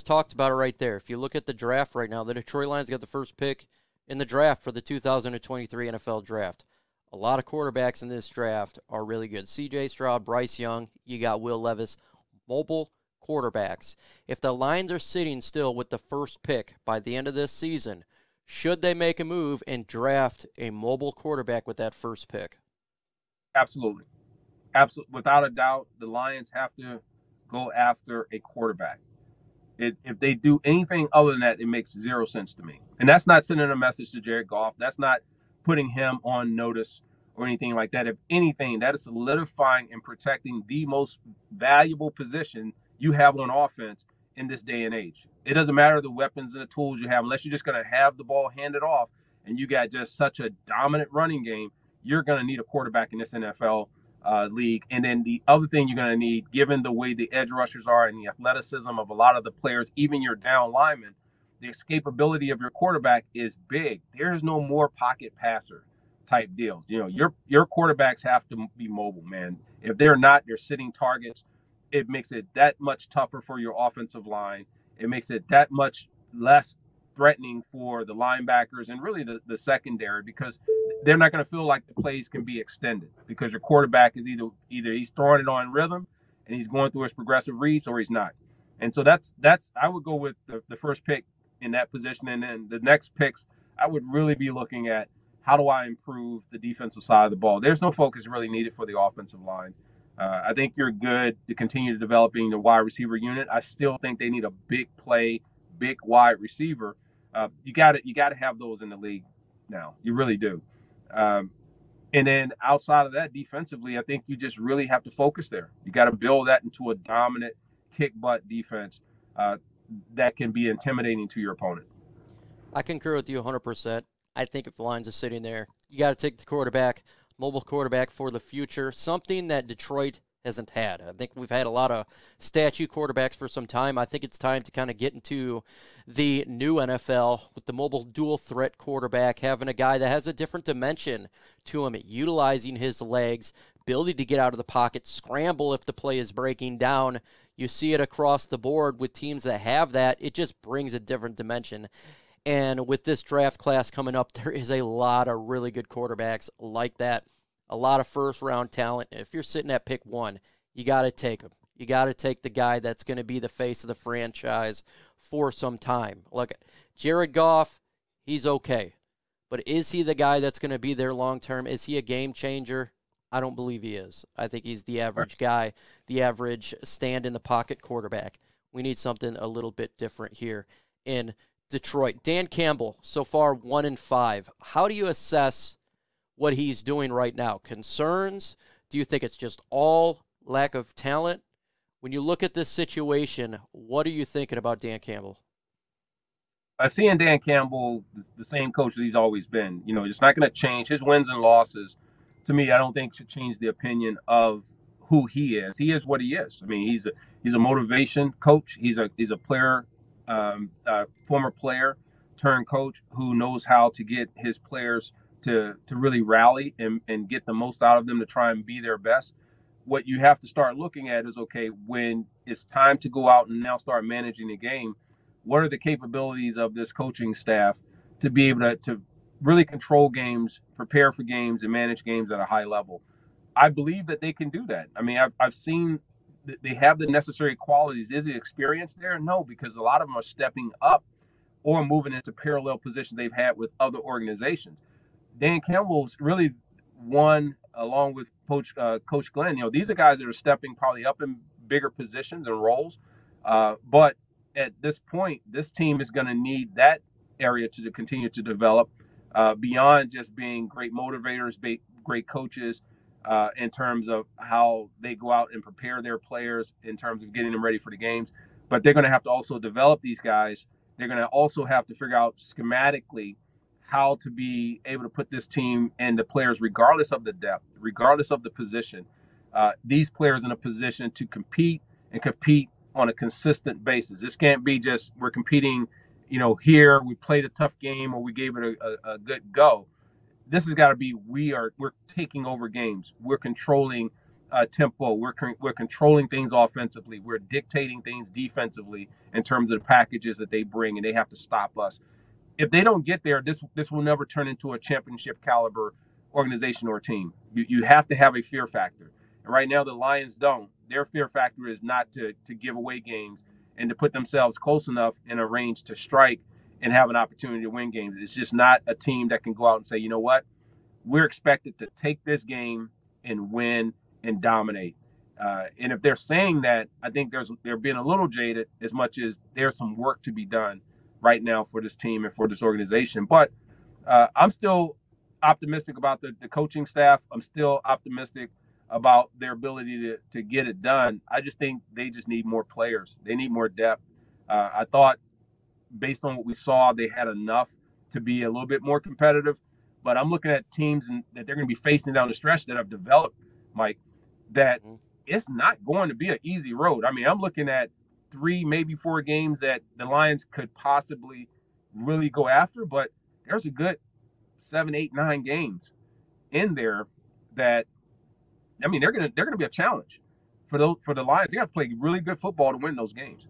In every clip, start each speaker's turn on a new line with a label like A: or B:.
A: just talked about it right there. If you look at the draft right now, the Detroit Lions got the first pick in the draft for the 2023 NFL Draft. A lot of quarterbacks in this draft are really good. C.J. Stroud, Bryce Young, you got Will Levis, mobile quarterbacks. If the Lions are sitting still with the first pick by the end of this season, should they make a move and draft a mobile quarterback with that first pick?
B: Absolutely. Absolutely. Without a doubt, the Lions have to go after a quarterback. If they do anything other than that, it makes zero sense to me. And that's not sending a message to Jared Goff. That's not putting him on notice or anything like that. If anything, that is solidifying and protecting the most valuable position you have on offense in this day and age. It doesn't matter the weapons and the tools you have, unless you're just going to have the ball handed off and you got just such a dominant running game, you're going to need a quarterback in this NFL league. And then the other thing you're going to need, given the way the edge rushers are and the athleticism of a lot of the players, even your down linemen, the escapability of your quarterback is big. There is no more pocket passer type deals. You know, your quarterbacks have to be mobile, man. If they're not, they're sitting targets. It makes it that much tougher for your offensive line. It makes it that much less threatening for the linebackers and really the secondary, because they're not going to feel like the plays can be extended because your quarterback is either he's throwing it on rhythm and he's going through his progressive reads, or he's not. And so that's I would go with the first pick in that position, and then the next picks I would really be looking at how do I improve the defensive side of the ball. There's no focus really needed for the offensive line. I think you're good to continue developing the wide receiver unit. I still think they need a big play, big wide receiver. You got to have those in the league now. You really do. Um, and then outside of that, defensively, I think you just really have to focus there. You got to build that into a dominant kick butt defense uh, that can be intimidating to your opponent.
A: I concur with you 100%. I think if the Lions are sitting there, you got to take the quarterback, mobile quarterback for the future, something that Detroit hasn't had. I think we've had a lot of statue quarterbacks for some time. I think it's time to kind of get into the new NFL with the mobile dual threat quarterback, having a guy that has a different dimension to him, utilizing his legs, ability to get out of the pocket, scramble if the play is breaking down. You see it across the board with teams that have that. It just brings a different dimension. And with this draft class coming up, there is a lot of really good quarterbacks like that. A lot of first-round talent. If you're sitting at pick one, you got to take him. You got to take the guy that's going to be the face of the franchise for some time. Look, Jared Goff, he's okay. But is he the guy that's going to be there long-term? Is he a game changer? I don't believe he is. I think he's the average guy, the average stand-in-the-pocket quarterback. We need something a little bit different here in Detroit. Dan Campbell, so far 1-5. How do you assess what he's doing right now? Concerns? Do you think it's just all lack of talent? When you look at this situation, what are you thinking about Dan Campbell?
B: I see in Dan Campbell the same coach that he's always been. You know, it's not going to change his wins and losses. To me, I don't think should change the opinion of who he is. He is what he is. I mean, he's a motivation coach. He's a player, former player turned coach who knows how to get his players to really rally and get the most out of them to try and be their best. What you have to start looking at is, okay, when it's time to go out and now start managing the game, what are the capabilities of this coaching staff to be able to really control games, prepare for games, and manage games at a high level? I believe that they can do that. I mean, I've seen that they have the necessary qualities. Is the experience there? No, because a lot of them are stepping up or moving into parallel positions they've had with other organizations. Dan Campbell's really one, along with Coach Glenn. You know, these are guys that are stepping probably up in bigger positions and roles. But at this point, this team is going to need that area to continue to develop beyond just being great motivators, great coaches in terms of how they go out and prepare their players in terms of getting them ready for the games. But they're going to have to also develop these guys. They're going to also have to figure out schematically how to be able to put this team and the players, regardless of the depth, regardless of the position, these players in a position to compete and compete on a consistent basis. This can't be just we're competing, you know, here we played a tough game or we gave it a good go. This has got to be we're taking over games. We're controlling tempo. We're controlling things offensively. We're dictating things defensively in terms of the packages that they bring, and they have to stop us. If they don't get there, this will never turn into a championship caliber organization or team. You have to have a fear factor. And right now the Lions don't. Their fear factor is not to give away games and to put themselves close enough in a range to strike and have an opportunity to win games. It's just not a team that can go out and say, you know what, we're expected to take this game and win and dominate. And if they're saying that, I think they're being a little jaded as much as there's some work to be done right now for this team and for this organization. But I'm still optimistic about the coaching staff. I'm still optimistic about their ability to get it done. I just think they just need more players. They need more depth. I thought based on what we saw, they had enough to be a little bit more competitive. But I'm looking at teams that they're going to be facing down the stretch that have developed, Mike, that it's not going to be an easy road. I mean, I'm looking at 3, maybe 4 games that the Lions could possibly really go after, but there's a good 7, 8, 9 games in there that, I mean, they're gonna be a challenge for the Lions. They got to play really good football to win those games.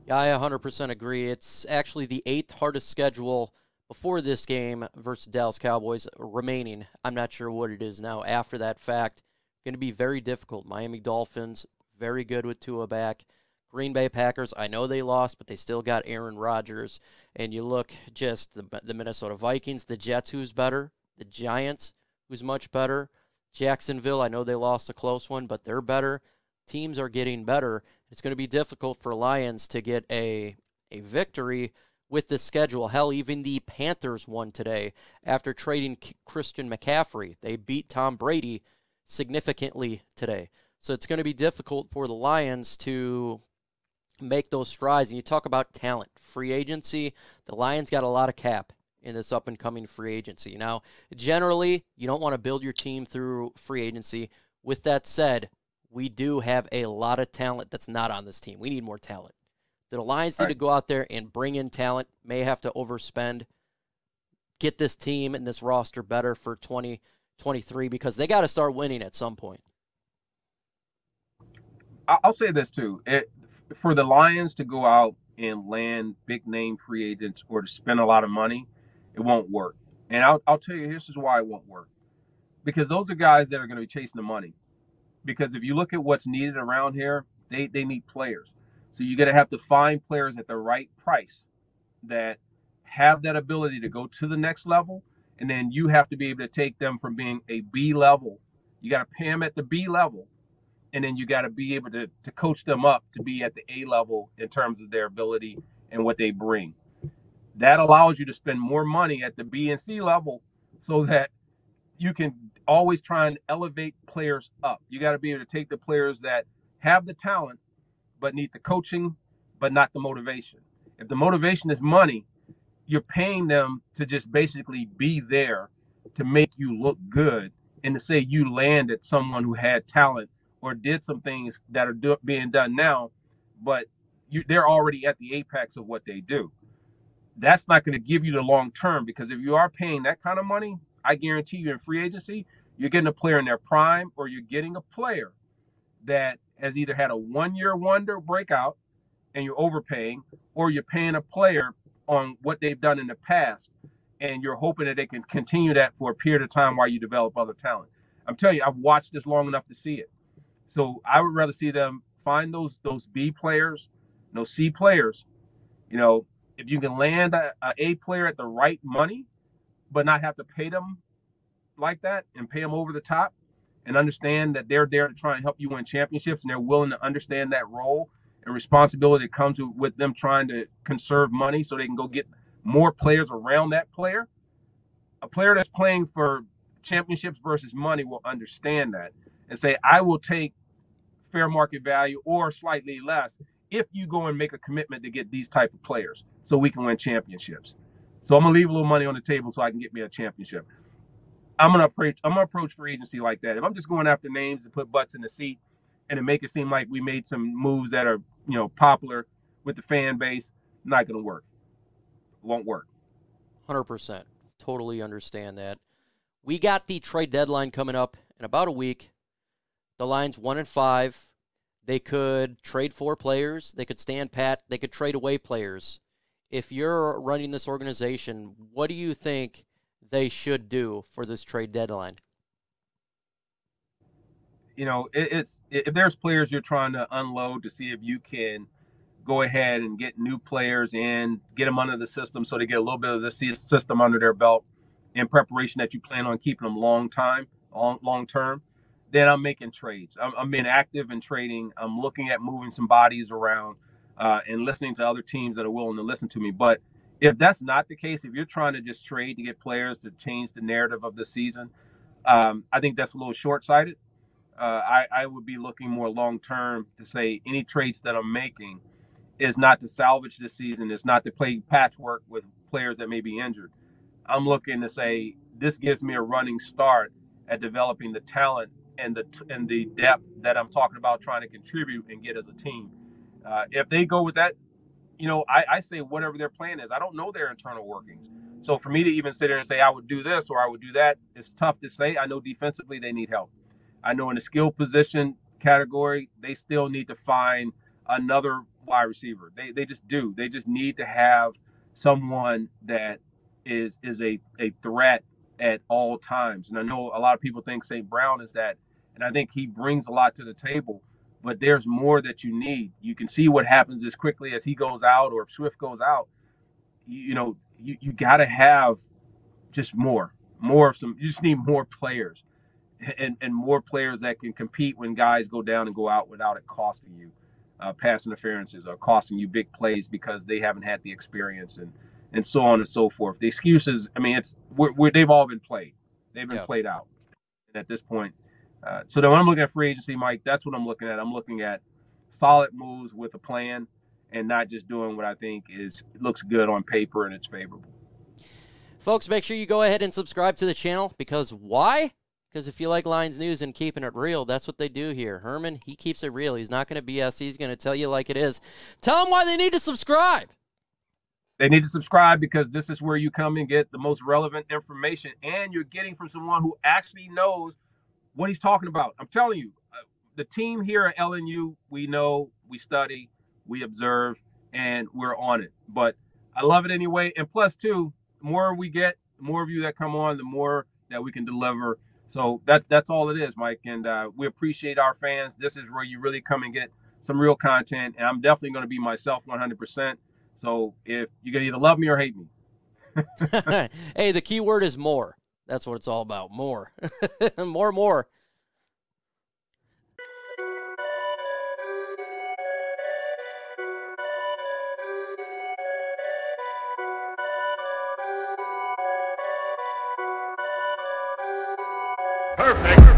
A: Yeah, I 100% agree. It's actually the 8th hardest schedule before this game versus Dallas Cowboys remaining. I'm not sure what it is now after that fact. Going to be very difficult. Miami Dolphins, very good with Tua back. Green Bay Packers, I know they lost, but they still got Aaron Rodgers. And you look just the Minnesota Vikings, the Jets, who's better, the Giants, who's much better. Jacksonville, I know they lost a close one, but they're better. Teams are getting better. It's going to be difficult for Lions to get a victory with this schedule. Hell, even the Panthers won today after trading Christian McCaffrey. They beat Tom Brady significantly today. So it's going to be difficult for the Lions to make those strides. And you talk about talent, free agency, the Lions got a lot of cap in this up-and-coming free agency. Now, generally, you don't want to build your team through free agency. With that said, we do have a lot of talent that's not on this team. We need more talent. The Lions need to go out there and bring in talent, may have to overspend, get this team and this roster better for 2023 because they got to start winning at some point.
B: I'll say this too. For the Lions to go out and land big name free agents or to spend a lot of money, it won't work. And I'll tell you, this is why it won't work. Because those are guys that are going to be chasing the money. Because if you look at what's needed around here, they need players. So you're going to have to find players at the right price that have that ability to go to the next level. And then you have to be able to take them from being a B level. You got to pay them at the B level. And then you got to be able to coach them up to be at the A level in terms of their ability and what they bring. That allows you to spend more money at the B and C level so that you can always try and elevate players up. You got to be able to take the players that have the talent but need the coaching but not the motivation. If the motivation is money, you're paying them to just basically be there to make you look good and to say you landed someone who had talent or did some things that are being done now, but they're already at the apex of what they do. That's not going to give you the long term because if you are paying that kind of money, I guarantee you in free agency, you're getting a player in their prime or you're getting a player that has either had a 1-year wonder breakout and you're overpaying, or you're paying a player on what they've done in the past and you're hoping that they can continue that for a period of time while you develop other talent. I'm telling you, I've watched this long enough to see it. So I would rather see them find those B players, those C players. You know, if you can land a player at the right money, but not have to pay them like that and pay them over the top, and understand that they're there to try and help you win championships, and they're willing to understand that role and responsibility that comes with them trying to conserve money so they can go get more players around that player. A player that's playing for championships versus money will understand that and say, I will take fair market value or slightly less if you go and make a commitment to get these type of players so we can win championships. So I'm gonna leave a little money on the table so I can get me a championship. I'm gonna approach free agency like that. If I'm just going after names to put butts in the seat and to make it seem like we made some moves that are popular with the fan base, not gonna work. Won't work.
A: 100%. Totally understand that. We got the trade deadline coming up in about a week. The Lions 1-5. They could trade 4 players. They could stand pat. They could trade away players. If you're running this organization, what do you think they should do for this trade deadline?
B: You know, it's if there's players you're trying to unload to see if you can go ahead and get new players in, get them under the system so they get a little bit of the system under their belt in preparation that you plan on keeping them long term, then I'm making trades. I'm being active in trading. I'm looking at moving some bodies around and listening to other teams that are willing to listen to me. But if that's not the case, if you're trying to just trade to get players to change the narrative of the season, I think that's a little short-sighted. I would be looking more long-term to say any trades that I'm making is not to salvage this season. It's not to play patchwork with players that may be injured. I'm looking to say this gives me a running start at developing the talent and the depth that I'm talking about trying to contribute and get as a team. If they go with that, you know, I say whatever their plan is. I don't know their internal workings. So for me to even sit there and say I would do this or I would do that, it's tough to say. I know defensively they need help. I know in the skill position category, they still need to find another wide receiver. They just do. They just need to have someone that is a threat at all times. And I know a lot of people think St. Brown is that, and I think he brings a lot to the table. But there's more that you need. You can see what happens as quickly as he goes out or if Swift goes out. You got to have just more of some. You just need more players and more players that can compete when guys go down and go out without it costing you pass interferences or costing you big plays because they haven't had the experience and so on and so forth. The excuses, I mean, they've all been played. They've been played out. And at this point, so then when I'm looking at free agency, Mike, that's what I'm looking at. I'm looking at solid moves with a plan and not just doing what I think looks good on paper and it's favorable.
A: Folks, make sure you go ahead and subscribe to the channel because why? Because if you like Lions news and keeping it real, that's what they do here. Herman, he keeps it real. He's not going to BS. He's going to tell you like it is. Tell them why they need to subscribe.
B: They need to subscribe because this is where you come and get the most relevant information, and you're getting from someone who actually knows what he's talking about. I'm telling you, the team here at LNU, we know, we study, we observe, and we're on it. But I love it anyway. And plus, too, the more we get, the more of you that come on, the more that we can deliver. So that's all it is, Mike. And we appreciate our fans. This is where you really come and get some real content. And I'm definitely going to be myself 100%. So if you can either love me or hate me.
A: Hey, the key word is more. That's what it's all about. More. more.
C: Perfect.